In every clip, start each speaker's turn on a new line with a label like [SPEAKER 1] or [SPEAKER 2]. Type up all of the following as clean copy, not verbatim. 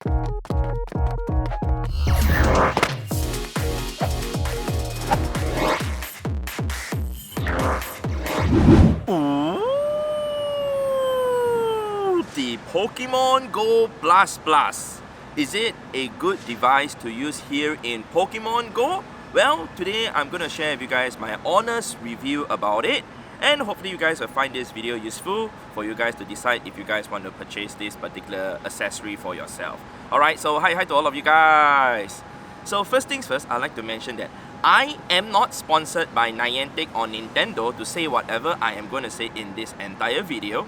[SPEAKER 1] The Pokémon GO Blast Blast. Is it a good device to use here in Pokémon GO? Well, today I'm going to share with you guys my honest review about it, and hopefully you guys will find this video useful for you guys to decide if you guys want to purchase this particular accessory for yourself. Alright, so hi to all of you guys. So first things first, I'd like to mention that I am not sponsored by Niantic or Nintendo to say whatever I am going to say in this entire video.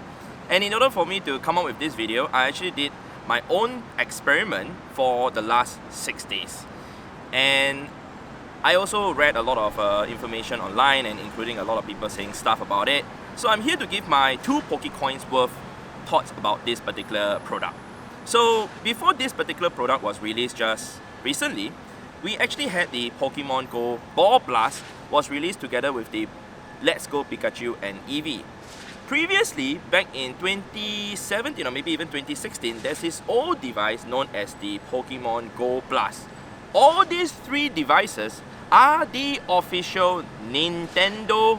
[SPEAKER 1] And in order for me to come up with this video, I actually did my own experiment for the last 6 days. And I also read a lot of information online, and including a lot of people saying stuff about it. So I'm here to give my 2 Pokecoins worth thoughts about this particular product. So before this particular product was released just recently, we actually had the Pokemon GO Ball Blast was released together with the Let's Go Pikachu and Eevee. Previously, back in 2017 or maybe even 2016, there's this old device known as the Pokemon GO Blast. All these 3 devices are the official Nintendo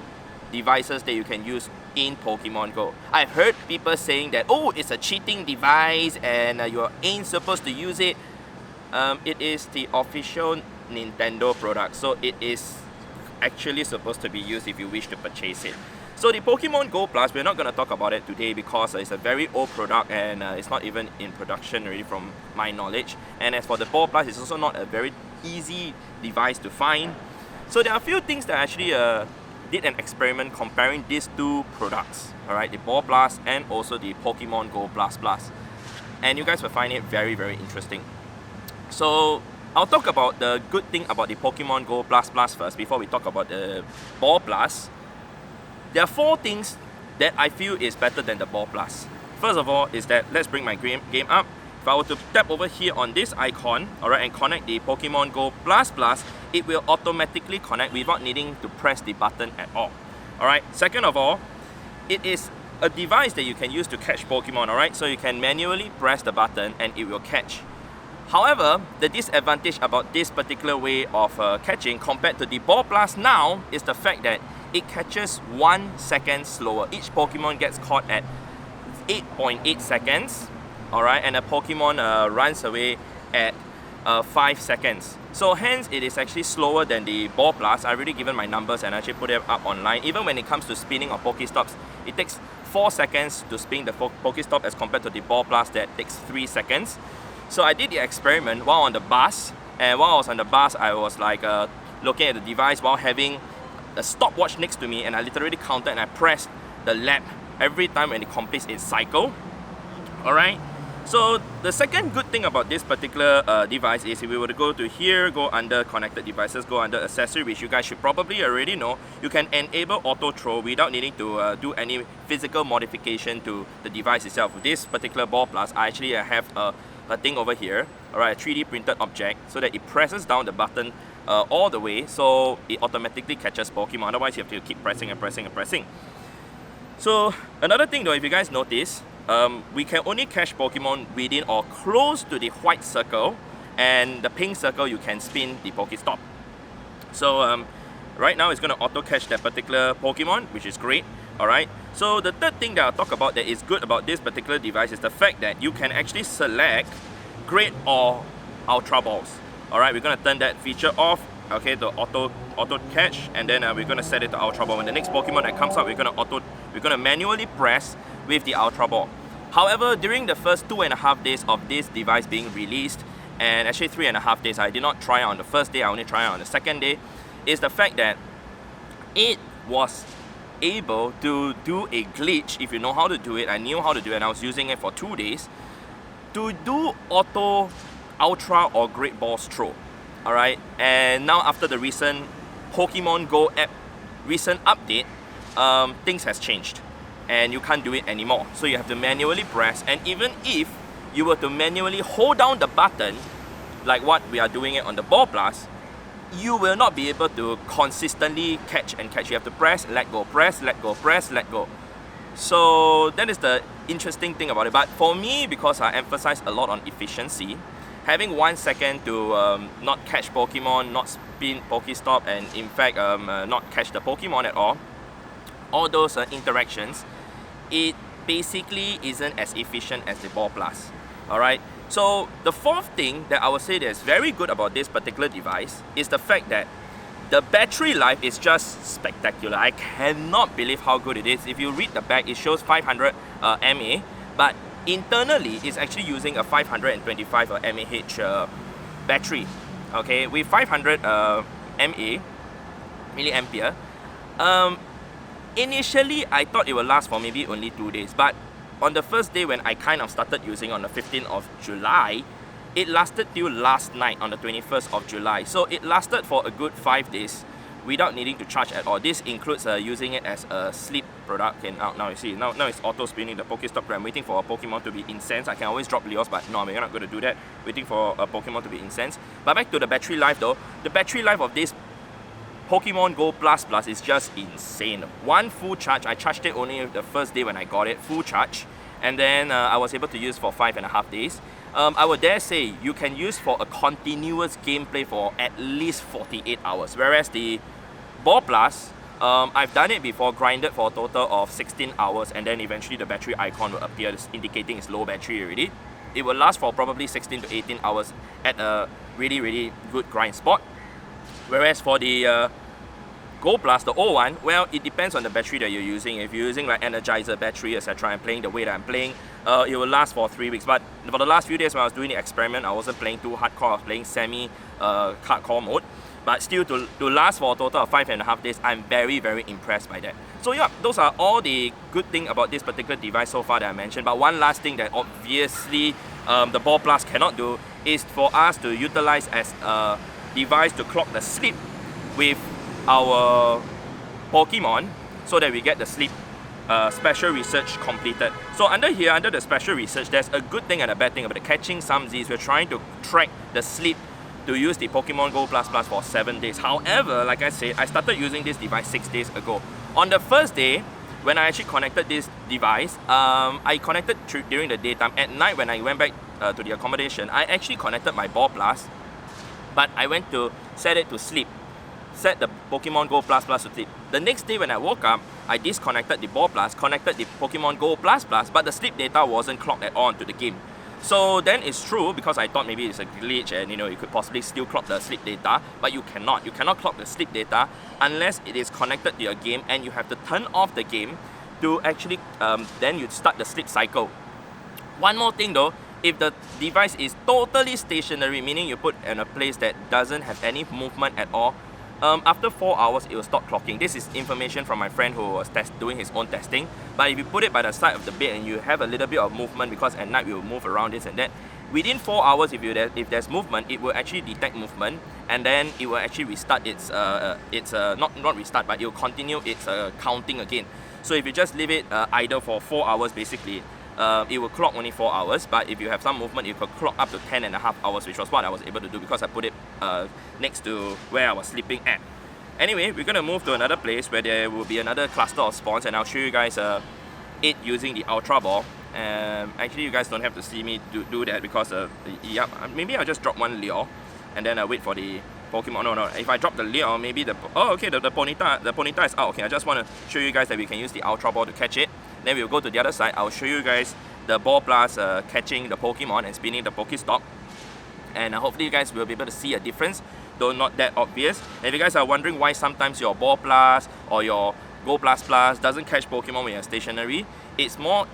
[SPEAKER 1] devices that you can use in Pokemon GO. I've heard people saying that, oh, it's a cheating device and you ain't supposed to use it. It is the official Nintendo product, so it is actually supposed to be used if you wish to purchase it. So the Pokemon GO Plus, we're not going to talk about it today because it's a very old product and it's not even in production already from my knowledge. And as for the Ball Plus, it's also not a very easy device to find. So there are a few things that I actually did an experiment comparing these 2 products. Alright, the Ball Plus and also the Pokemon GO Blast Blast. And you guys will find it very, very interesting. So I'll talk about the good thing about the Pokemon GO Blast Blast first before we talk about the Ball Blast. There are 4 things that I feel is better than the Ball Blast. First of all is that, let's bring my game up. If I were to tap over here on this icon, alright, and connect the Pokemon GO Blast Blast, it will automatically connect without needing to press the button at all. Alright, second of all, it is a device that you can use to catch Pokemon, alright? So you can manually press the button and it will catch. However, the disadvantage about this particular way of catching compared to the Ball Blast now is the fact that it catches 1 second slower. Each Pokemon gets caught at 8.8 seconds, alright, and a Pokemon runs away at 5 seconds. So hence, it is actually slower than the Ball Blast. I've already given my numbers and actually put it up online. Even when it comes to spinning of Pokestops, it takes 4 seconds to spin the Pokestop as compared to the Ball Blast that takes 3 seconds. So I did the experiment while on the bus, and while I was on the bus, I was like looking at the device while having a stopwatch next to me, and I literally counted and I pressed the lap every time when it completes its cycle. Alright, so the second good thing about this particular device is if we were to go to here, go under connected devices, go under accessory, which you guys should probably already know, you can enable auto throw without needing to do any physical modification to the device itself. With this particular Ball Plus, I actually have a thing over here, alright, a 3D printed object, so that it presses down the button all the way, so it automatically catches Pokemon. Otherwise, you have to keep pressing and pressing and pressing. So another thing though, if you guys notice, we can only catch Pokemon within or close to the white circle, and the pink circle you can spin the Pokestop. So right now it's going to auto catch that particular Pokemon, which is great. Alright, so the third thing that I'll talk about that is good about this particular device is the fact that you can actually select Great or Ultra Balls. Alright, we're going to turn that feature off, okay, the auto catch, and then we're going to set it to Ultra Ball. When the next Pokemon that comes up, we're going to manually press with the Ultra Ball. However, during the first 2.5 days of this device being released, and actually 3.5 days, I did not try it on the first day, I only tried it on the second day, is the fact that it was able to do a glitch. If you know how to do it, I knew how to do it and I was using it for 2 days, to do auto, ultra or great balls throw. Alright, and now after the recent Pokemon GO app recent update, things has changed and you can't do it anymore. So you have to manually press, and even if you were to manually hold down the button like what we are doing it on the Ball Blast, you will not be able to consistently catch and catch. You have to press, let go, press, let go, press, let go. So that is the interesting thing about it. But for me, because I emphasize a lot on efficiency, having 1 second to not catch Pokemon, not spin Pokestop, and in fact not catch the Pokemon at all those interactions, it basically isn't as efficient as the Ball Plus. Alright, so the fourth thing that I would say that's very good about this particular device is the fact that the battery life is just spectacular. I cannot believe how good it is. If you read the back, it shows 500 mAh, but internally it's actually using a 525 mAh battery. Okay, with 500 milliampere. Initially, I thought it would last for maybe only 2 days, but on the first day when I kind of started using on the 15th of July, it lasted till last night on the 21st of July. So it lasted for a good 5 days without needing to charge at all. This includes using it as a sleep product. And now you see, now it's auto spinning the Pokestop. I'm waiting for a Pokemon to be incensed. I can always drop Leos, but no, we're not going to do that. Waiting for a Pokemon to be incensed. But back to the battery life though. The battery life of this Pokemon GO Plus is just insane. One full charge, I charged it only the first day when I got it, full charge. And then I was able to use for 5.5 days. I would dare say you can use for a continuous gameplay for at least 48 hours. Whereas the Ball Plus, I've done it before, grinded for a total of 16 hours, and then eventually the battery icon will appear indicating it's low battery already. It will last for probably 16 to 18 hours at a really good grind spot. Whereas for the Go Plus, the old one, well, it depends on the battery that you're using. If you're using like Energizer battery, etc., and playing the way that I'm playing, it will last for 3 weeks. But for the last few days when I was doing the experiment, I wasn't playing too hardcore, I was playing semi-hardcore mode. But still, to last for a total of 5.5 days, I'm very impressed by that. So yeah, those are all the good thing about this particular device so far that I mentioned. But one last thing that obviously the Ball Plus cannot do is for us to utilize as a device to clock the sleep with our Pokemon, so that we get the sleep special research completed. So under here, under the special research, there's a good thing and a bad thing about it. Catching some Z's. We're trying to track the sleep to use the Pokemon GO Plus for 7 days. However, like I said, I started using this device 6 days ago. On the first day, when I actually connected this device, I connected during the daytime. At night, when I went back to the accommodation, I actually connected my Ball Plus, but I went to set it to sleep. Set the Pokemon GO Plus to sleep. The next day when I woke up, I disconnected the Ball Plus, connected the Pokemon GO Plus, but the sleep data wasn't clocked at all into the game. So then it's true, because I thought maybe it's a glitch and you could possibly still clock the sleep data, but you cannot. You cannot clock the sleep data unless it is connected to your game, and you have to turn off the game to actually then you start the sleep cycle. One more thing though, if the device is totally stationary, meaning you put in a place that doesn't have any movement at all, after 4 hours it will stop clocking. This is information from my friend who was doing his own testing. But if you put it by the side of the bed and you have a little bit of movement, because at night we will move around this and that, within 4 hours if there's movement, it will actually detect movement, and then it will actually restart its not restart, but it will continue its counting again. So if you just leave it idle for 4 hours, basically it will clock only 4 hours, but if you have some movement, it could clock up to 10.5 hours, which was what I was able to do because I put it next to where I was sleeping at. Anyway, we're going to move to another place where there will be another cluster of spawns, and I'll show you guys it using the Ultra Ball. Actually, you guys don't have to see me do that because maybe I'll just drop one Leo and then I'll wait for the Pokemon. No, if I drop the Leo, maybe the Ponyta is out. Okay, I just want to show you guys that we can use the Ultra Ball to catch it. Then we'll go to the other side. I'll show you guys the Ball Plus catching the Pokemon and spinning the Pokestop. And hopefully you guys will be able to see a difference, though not that obvious. And if you guys are wondering why sometimes your Ball Plus or your Go Plus doesn't catch Pokemon when you're stationary, it's more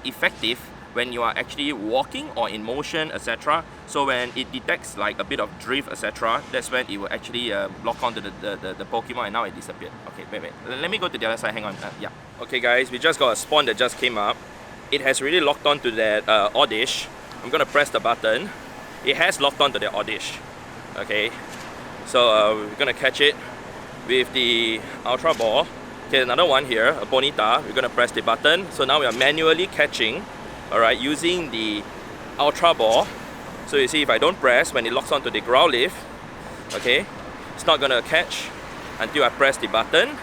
[SPEAKER 1] effective when you are actually walking or in motion, etc. So when it detects like a bit of drift, etc., that's when it will actually lock onto the Pokemon, and now it disappeared. Okay, wait. Let me go to the other side, hang on. Yeah. Okay guys, we just got a spawn that just came up. It has really locked onto that Oddish. I'm gonna press the button. It has locked onto the Oddish. Okay, so we're gonna catch it with the Ultra Ball. Okay, another one here, a Ponyta. We're gonna press the button. So now we are manually catching, alright, using the Ultra Ball. So you see, if I don't press, when it locks onto the Growlithe, okay, it's not gonna catch until I press the button.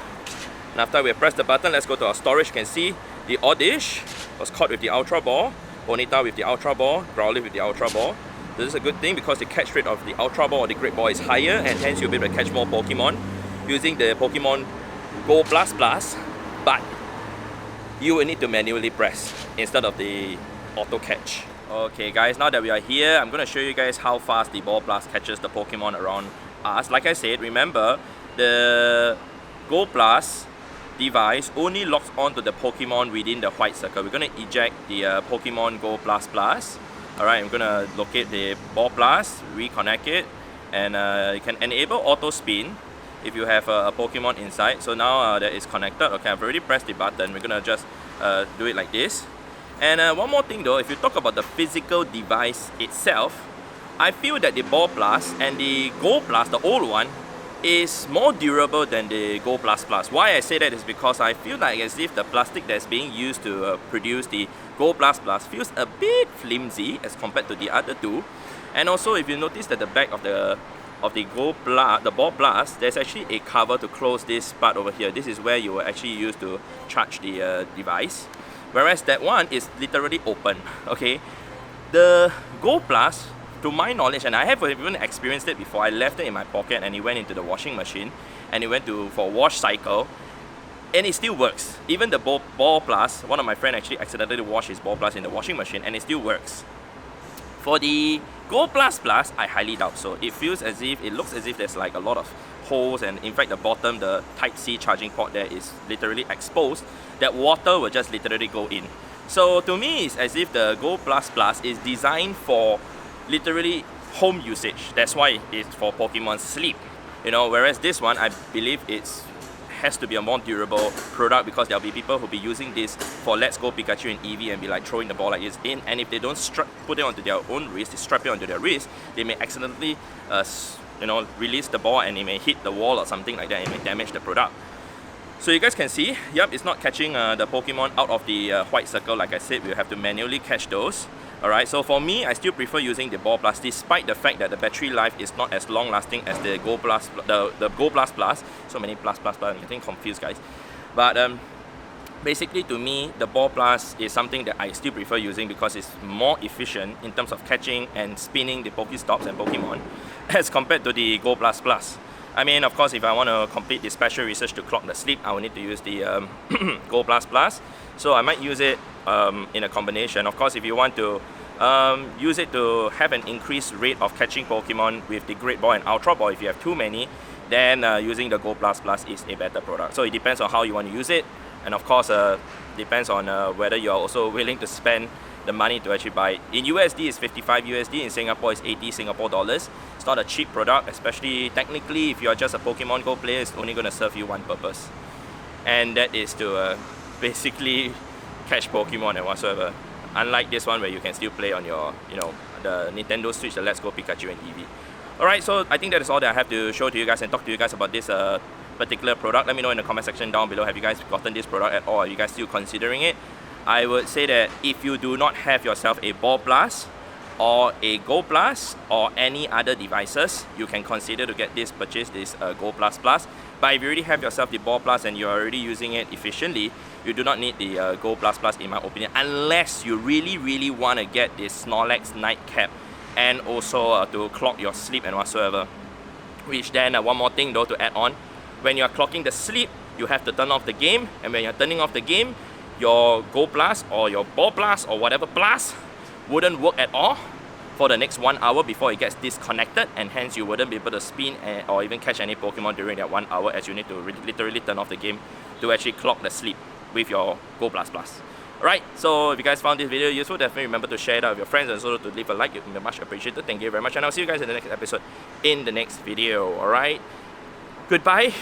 [SPEAKER 1] And after we press the button, let's go to our storage. You can see The Oddish was caught with the Ultra Ball, Ponyta with the Ultra Ball, Growlithe with the Ultra Ball. This is a good thing because the catch rate of the Ultra Ball or the Great Ball is higher, and hence you'll be able to catch more Pokemon using the Pokemon GO++, but you will need to manually press instead of the auto catch. Okay guys, now that we are here, I'm going to show you guys how fast the Ball Blast catches the Pokemon around us. Like I said, remember, the GO+ device only locks onto the Pokemon within the white circle. We're going to eject the Pokemon GO++. Alright, I'm going to locate the Ball Blast, reconnect it, and you can enable auto spin if you have a Pokemon inside. So now that it's connected, okay, I've already pressed the button. We're going to just do it like this. And one more thing though, if you talk about the physical device itself, I feel that the Ball Blast and the GO+, the old one, is more durable than the GO++. Why I say that is because I feel like as if the plastic that's being used to produce the GO++ feels a bit flimsy as compared to the other two. And also, if you notice that the back of the Ball Blast, there's actually a cover to close this part over here. This is where you will actually use to charge the device. Whereas that one is literally open, okay? The GO+, to my knowledge, and I haven't even experienced it before, I left it in my pocket and it went into the washing machine and it went for a wash cycle, and it still works. Even the Ball Blast, one of my friends actually accidentally washed his Ball Blast in the washing machine and it still works. For the GO++, I highly doubt so. It looks as if there's like a lot of holes, and in fact the bottom, the Type-C charging port there is literally exposed. That water will just literally go in. So to me, it's as if the GO++ is designed for literally home usage. That's why it's for Pokemon sleep. You know, whereas this one, I believe has to be a more durable product, because there'll be people who'll be using this for Let's Go Pikachu and Eevee and be like throwing the ball like this in, and if they don't put it onto their own wrist, they strap it onto their wrist, they may accidentally release the ball and it may hit the wall or something like that, and it may damage the product. So you guys can see, yep, it's not catching the Pokemon out of the white circle. Like I said, we'll have to manually catch those. Alright, so for me, I still prefer using the Ball Blast, despite the fact that the battery life is not as long lasting as the GO++. The GO++. So many plus, I'm getting confused, guys. But basically, to me, the Ball Blast is something that I still prefer using because it's more efficient in terms of catching and spinning the Pokestops and Pokemon as compared to the GO++. I mean, of course, if I want to complete the special research to clock the sleep, I will need to use the GO++. So I might use it in a combination. Of course, if you want to use it to have an increased rate of catching Pokemon with the Great Ball and Ultra Ball, if you have too many, then using the GO++ is a better product. So it depends on how you want to use it, and of course, depends on whether you are also willing to spend the money to actually buy it. In USD, it's 55 USD. In Singapore, it's 80 Singapore dollars. It's not a cheap product, especially technically if you are just a Pokemon Go player, it's only going to serve you one purpose, and that is to basically catch Pokemon and whatsoever. Unlike this one where you can still play on your, the Nintendo Switch, the Let's Go Pikachu and Eevee. Alright, so I think that is all that I have to show to you guys and talk to you guys about this particular product. Let me know in the comment section down below, have you guys gotten this product at all? Are you guys still considering it? I would say that if you do not have yourself a Ball Blast or a GO+, or any other devices, you can consider to purchase this GO++. But if you already have yourself the Ball Blast and you're already using it efficiently, you do not need the GO++ in my opinion, unless you really want to get this Snorlax Nightcap and also to clock your sleep and whatsoever. Which then, one more thing though to add on, when you're clocking the sleep, you have to turn off the game, and when you're turning off the game, your GO+ or your Ball Blast or whatever blast wouldn't work at all for the next 1 hour before it gets disconnected, and hence you wouldn't be able to spin or even catch any Pokemon during that 1 hour, as you need to literally turn off the game to actually clock the sleep with your GO++. Alright, so if you guys found this video useful, definitely remember to share it out with your friends and also to leave a like. It would be much appreciated. Thank you very much, and I'll see you guys in the next episode in the next video. Alright, goodbye.